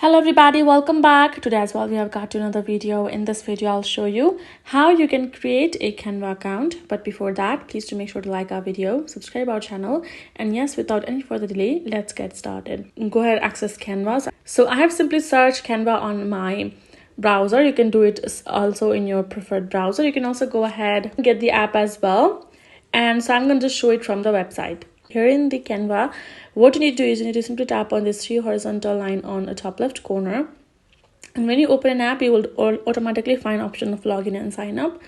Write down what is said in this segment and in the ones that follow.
Hello everybody, welcome back. Today as well we have got to another video. In this video I'll show you how you can create a Canva account. But before that, please do make sure to like our video, subscribe our channel, and yes, without any further delay, let's get started. Go ahead, access Canva. So I have simply searched Canva on my browser. You can do it also in your preferred browser. You can also go ahead and get the app as well. And so I'm going to show it from the website. Here in the Canva, what you need to do is you need to simply tap on this 3 horizontal line on the top left corner. And when you open an app, you will automatically find option of login and sign up.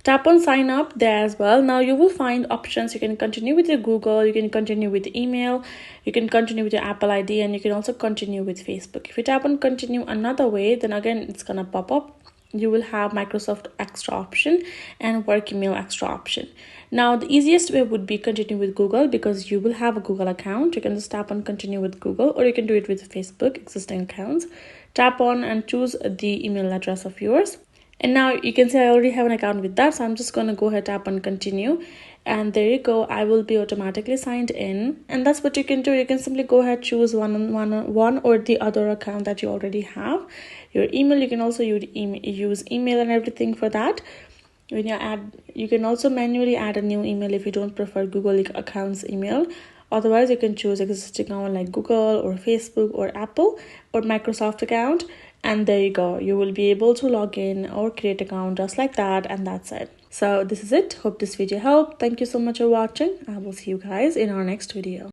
Tap on sign up there as well. Now you will find options. You can continue with your Google, you can continue with email, you can continue with your Apple ID, and you can also continue with Facebook. If you tap on continue another way, then again it's gonna pop up. You will have Microsoft extra option and work email extra option. Now the easiest way would be continue with Google, because you will have a Google account. You can just tap on continue with Google, or you can do it with Facebook existing accounts. Tap on and choose the email address of yours. And now you can see I already have an account with that, so I'm just going to go ahead, tap on continue, and there you go. I will be automatically signed in, and that's what you can do. You can simply go ahead, choose one or the other account that you already have. Your email, you can also use email and everything for that. When you can also manually add a new email if you don't prefer Google accounts email. Otherwise, you can choose existing account like Google or Facebook or Apple or Microsoft account. And there you go. You will be able to log in or create account just like that. And that's it. So this is it. Hope this video helped. Thank you so much for watching. I will see you guys in our next video.